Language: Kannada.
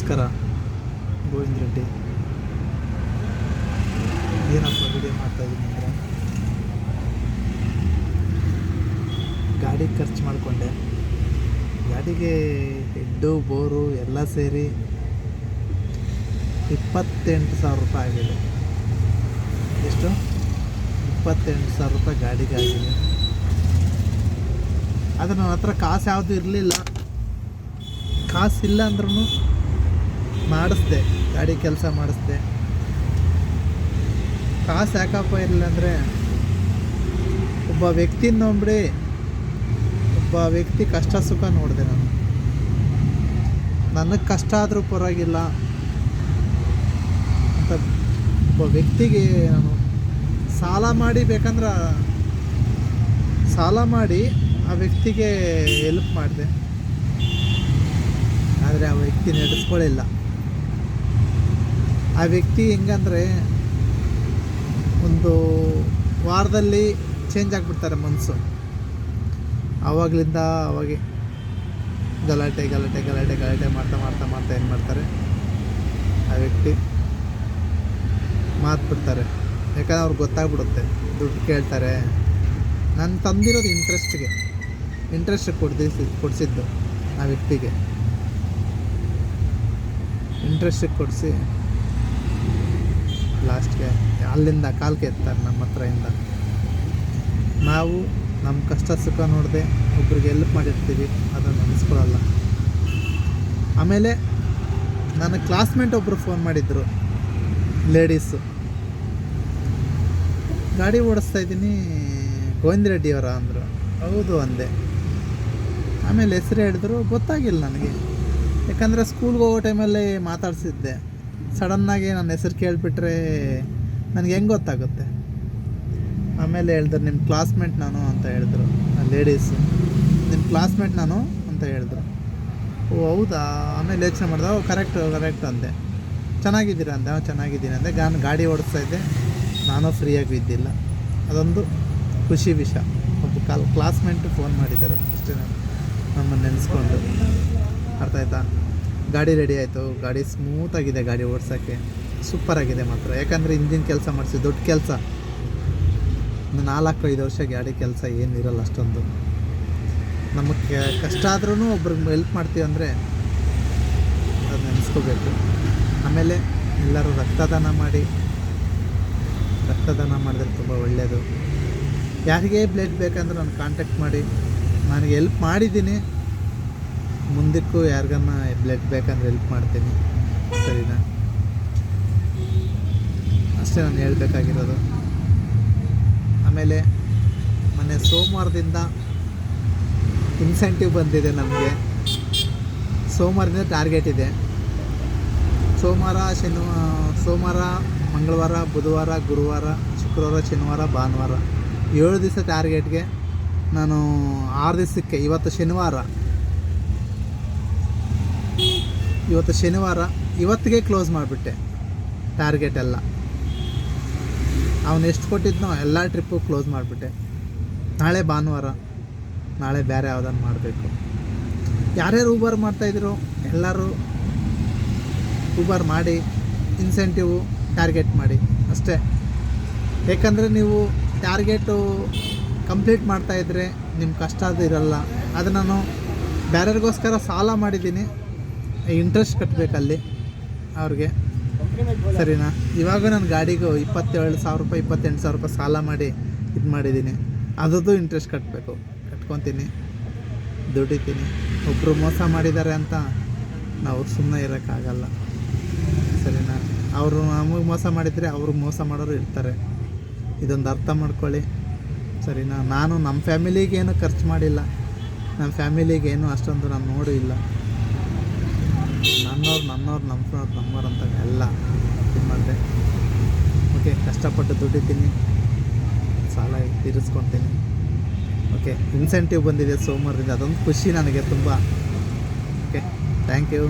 ನಮಸ್ಕಾರ. ಗೋವಿಂದ ರೆಡ್ಡಿ. ಏನಪ್ಪ ವಿಡಿಯೋ ಮಾಡ್ತಾಯಿದ್ದೀನಿ ಅಂದರೆ, ಗಾಡಿ ಖರ್ಚು ಮಾಡಿಕೊಂಡೆ. ಗಾಡಿಗೆ ಹೆಡ್ಡು ಬೋರು ಎಲ್ಲ ಸೇರಿ 28,000 ರೂಪಾಯಿ ಆಗಿದೆ. ಎಷ್ಟು? 28,000 ರೂಪಾಯಿ ಗಾಡಿಗೆ ಆಗಿದೆ. ಆದರೆ ನನ್ನ ಹತ್ರ ಕಾಸು ಯಾವುದೂ ಇರಲಿಲ್ಲ. ಕಾಸಿಲ್ಲ ಅಂದ್ರೂ ಮಾಡಿಸ್ದೆ, ಗಾಡಿ ಕೆಲಸ ಮಾಡಿಸ್ದೆ. ಕಾಸು ಯಾಕಪ್ಪ ಇರಲಿಲ್ಲ ಅಂದರೆ, ಒಬ್ಬ ವ್ಯಕ್ತಿನ ನಂಬಿಡಿ, ಒಬ್ಬ ವ್ಯಕ್ತಿ ಕಷ್ಟ ಸುಖ ನೋಡಿದೆ ನಾನು. ನನಗೆ ಕಷ್ಟ ಆದರೂ ಪರವಾಗಿಲ್ಲ ಅಂತ ಒಬ್ಬ ವ್ಯಕ್ತಿಗೆ ನಾನು ಸಾಲ ಮಾಡಿ, ಬೇಕಂದ್ರೆ ಸಾಲ ಮಾಡಿ ಆ ವ್ಯಕ್ತಿಗೆ ಹೆಲ್ಪ್ ಮಾಡಿದೆ. ಆದರೆ ಆ ವ್ಯಕ್ತಿ ನಡೆಸ್ಕೊಳ್ಳಿಲ್ಲ. ಆ ವ್ಯಕ್ತಿ ಹೆಂಗಂದರೆ, ಒಂದು ವಾರದಲ್ಲಿ ಚೇಂಜ್ ಆಗಿಬಿಡ್ತಾರೆ ಮನಸ್ಸು. ಆವಾಗಲಿಂದ ಅವಾಗೆ ಗಲಾಟೆ ಗಲಾಟೆ ಗಲಾಟೆ ಗಲಾಟೆ ಮಾಡ್ತಾ ಮಾಡ್ತಾ ಮಾಡ್ತಾ ಏನು ಮಾಡ್ತಾರೆ, ಆ ವ್ಯಕ್ತಿ ಮಾತು ಬಿಡ್ತಾರೆ. ಯಾಕಂದರೆ ಅವ್ರಿಗೆ ಗೊತ್ತಾಗ್ಬಿಡುತ್ತೆ, ದುಡ್ಡು ಕೇಳ್ತಾರೆ. ನಾನು ತಂದಿರೋದು ಇಂಟ್ರೆಸ್ಟ್ ಕೊಡಿಸಿದ್ದು ಆ ವ್ಯಕ್ತಿಗೆ. ಇಂಟ್ರೆಸ್ಟಿಗೆ ಕೊಡಿಸಿ ಲಾಸ್ಟ್ಗೆ ಅಲ್ಲಿಂದ ಕಾಲ್ಗೆ ಎತ್ತಾರೆ ನಮ್ಮ ಹತ್ರದಿಂದ. ನಾವು ನಮ್ಮ ಕಷ್ಟ ಸುಖ ನೋಡದೆ ಒಬ್ರಿಗೆ ಹೆಲ್ಪ್ ಮಾಡಿರ್ತೀವಿ, ಅದನ್ನು ನೆನೆಸ್ಕೊಳ್ಳಲ್ಲ. ಆಮೇಲೆ ನನ್ನ ಕ್ಲಾಸ್ಮೇಟ್ ಒಬ್ಬರು ಫೋನ್ ಮಾಡಿದ್ರು, ಲೇಡೀಸು. ಗಾಡಿ ಓಡಿಸ್ತಾ ಇದ್ದೀನಿ, ಗೋವಿಂದ ರೆಡ್ಡಿಯವರ ಅಂದರು. ಹೌದು ಅಂದೆ. ಆಮೇಲೆ ಹೆಸರು ಹೇಳಿದ್ರು, ಗೊತ್ತಾಗಿಲ್ಲ ನನಗೆ. ಯಾಕಂದರೆ ಸ್ಕೂಲ್ಗೆ ಹೋಗೋ ಟೈಮಲ್ಲಿ ಮಾತಾಡ್ಸಿದ್ದೆ. ಸಡನ್ನಾಗಿ ನನ್ನ ಹೆಸರು ಕೇಳಿಬಿಟ್ರೆ ನನಗೆ ಹೆಂಗೆ ಗೊತ್ತಾಗುತ್ತೆ? ಆಮೇಲೆ ಹೇಳಿದ್ರು, ನಿಮ್ಮ ಕ್ಲಾಸ್ಮೇಟ್ ನಾನು ಅಂತ ಹೇಳಿದ್ರು. ಲೇಡೀಸು, ನಿಮ್ಮ ಕ್ಲಾಸ್ಮೇಟ್ ನಾನು ಅಂತ ಹೇಳಿದ್ರು. ಓ ಹೌದಾ? ಆಮೇಲೆ ಯೋಚನೆ ಮಾಡಿದೆ, ಕರೆಕ್ಟ್ ಅಂದೆ. ಚೆನ್ನಾಗಿದ್ದೀರಾ ಅಂದೆ. ಚೆನ್ನಾಗಿದ್ದೀನಿ ಅಂದೆ. ಗಾಡಿ ಓಡಿಸ್ತಾ ಇದ್ದೆ, ನಾನು ಫ್ರೀಯಾಗಿ ಇದ್ದಿಲ್ಲ. ಅದೊಂದು ಖುಷಿ ವಿಷಯ. ಒಬ್ಬ ಕ್ಲಾಸ್ಮೇಟು ಫೋನ್ ಮಾಡಿದ್ದಾರೆ ಅಷ್ಟೇ, ನಮ್ಮನ್ನು ನೆನೆಸ್ಕೊಂಡು. ಅರ್ಥ ಆಯ್ತಾ? ಗಾಡಿ ರೆಡಿ ಆಯಿತು. ಗಾಡಿ ಸ್ಮೂತಾಗಿದೆ, ಗಾಡಿ ಓಡಿಸೋಕ್ಕೆ ಸೂಪರಾಗಿದೆ ಮಾತ್ರ. ಯಾಕಂದರೆ ಇಂಜಿನ್ ಕೆಲಸ ಮಾಡಿಸಿ, ದೊಡ್ಡ ಕೆಲಸ. 4-5 ವರ್ಷ ಗಾಡಿ ಕೆಲಸ ಏನಿರಲ್ಲ ಅಷ್ಟೊಂದು. ನಮಗೆ ಕಷ್ಟ ಆದ್ರೂ ಒಬ್ರಿಗೆ ಹೆಲ್ಪ್ ಮಾಡ್ತೀವಿ ಅಂದರೆ ಅದು ನೆನೆಸ್ಕೋಬೇಕು. ಆಮೇಲೆ ಎಲ್ಲರೂ ರಕ್ತದಾನ ಮಾಡಿದ್ರೆ ತುಂಬ ಒಳ್ಳೆಯದು. ಯಾರಿಗೇ ಬ್ಲಡ್ ಬೇಕಂದ್ರೆ ನಾನು ಕಾಂಟ್ಯಾಕ್ಟ್ ಮಾಡಿ, ನನಗೆ ಹೆಲ್ಪ್ ಮಾಡಿದ್ದೀನಿ. ಮುಂದಕ್ಕೂ ಯಾರಿಗನ್ನ ಬ್ಲಡ್ ಬೇಕಂದ್ರೆ ಹೆಲ್ಪ್ ಮಾಡ್ತೀನಿ, ಸರಿನಾ? ಅಷ್ಟೇ ನಾನು ಹೇಳಬೇಕಾಗಿರೋದು. ಆಮೇಲೆ ಮೊನ್ನೆ ಸೋಮವಾರದಿಂದ ಇನ್ಸೆಂಟಿವ್ ಬಂದಿದೆ ನಮಗೆ. ಸೋಮವಾರದಿಂದ ಟಾರ್ಗೆಟ್ ಇದೆ. ಸೋಮವಾರ, ಮಂಗಳವಾರ, ಬುಧವಾರ, ಗುರುವಾರ, ಶುಕ್ರವಾರ, ಶನಿವಾರ, ಭಾನುವಾರ 7 ದಿವಸ ಟಾರ್ಗೆಟ್ಗೆ ನಾನು 6 ದಿವಸಕ್ಕೆ. ಇವತ್ತು ಶನಿವಾರ ಇವತ್ತಿಗೆ ಕ್ಲೋಸ್ ಮಾಡಿಬಿಟ್ಟೆ ಟಾರ್ಗೆಟ್ ಎಲ್ಲ. ಅವನು ಎಷ್ಟು ಕೊಟ್ಟಿದ್ನೋ ಎಲ್ಲ ಟ್ರಿಪ್ಪು ಕ್ಲೋಸ್ ಮಾಡಿಬಿಟ್ಟೆ. ನಾಳೆ ಭಾನುವಾರ, ನಾಳೆ ಬೇರೆ ಯಾವುದನ್ನು ಮಾಡಬೇಕು. ಯಾರ್ಯಾರು ಊಬರ್ ಮಾಡ್ತಾಯಿದ್ರು ಎಲ್ಲರೂ ಊಬರ್ ಮಾಡಿ, ಇನ್ಸೆಂಟಿವು ಟಾರ್ಗೆಟ್ ಮಾಡಿ ಅಷ್ಟೇ. ಏಕೆಂದರೆ ನೀವು ಟಾರ್ಗೆಟು ಕಂಪ್ಲೀಟ್ ಮಾಡ್ತಾಯಿದ್ರೆ ನಿಮ್ಮ ಕಷ್ಟ ಅದು ಇರಲ್ಲ. ಅದು ನಾನು ಬೇರೆಯವ್ರಿಗೋಸ್ಕರ ಸಾಲ ಮಾಡಿದ್ದೀನಿ, ಇಂಟ್ರೆಸ್ಟ್ ಕಟ್ಟಬೇಕಲ್ಲಿ ಅವ್ರಿಗೆ, ಸರಿನಾ? ಇವಾಗ ನನ್ನ ಗಾಡಿಗೂ 27,000 ರೂಪಾಯಿ 28,000 ರೂಪಾಯಿ ಸಾಲ ಮಾಡಿ ಇದು ಮಾಡಿದ್ದೀನಿ. ಅದರದ್ದು ಇಂಟ್ರೆಸ್ಟ್ ಕಟ್ಕೊತೀನಿ, ದುಡಿತೀನಿ. ಒಬ್ಬರು ಮೋಸ ಮಾಡಿದ್ದಾರೆ ಅಂತ ನಾವು ಸುಮ್ಮನೆ ಇರೋಕ್ಕಾಗಲ್ಲ, ಸರಿನಾ? ಅವರು ನಮಗೆ ಮೋಸ ಮಾಡಿದರೆ ಅವ್ರಿಗೆ ಮೋಸ ಮಾಡೋರು ಇರ್ತಾರೆ. ಇದೊಂದು ಅರ್ಥ ಮಾಡ್ಕೊಳ್ಳಿ, ಸರಿನಾ? ನಾನು ನಮ್ಮ ಫ್ಯಾಮಿಲಿಗೇನು ಖರ್ಚು ಮಾಡಿಲ್ಲ, ನಮ್ಮ ಫ್ಯಾಮಿಲಿಗೇನು ಅಷ್ಟೊಂದು ನಾನು ನೋಡೂ ಇಲ್ಲ. ನಮ್ಮವ್ರು ಅಂತ ಎಲ್ಲ ಇದು ಮಾಡಿದೆ. ಓಕೆ, ಕಷ್ಟಪಟ್ಟು ದುಡಿತೀನಿ, ಸಾಲ ತೀರಿಸ್ಕೊತೀನಿ. ಓಕೆ, ಇನ್ಸೆಂಟಿವ್ ಬಂದಿದೆ ಸೋಮವಾರದಿಂದ, ಅದೊಂದು ಖುಷಿ ನನಗೆ ತುಂಬ. Okay, thank you.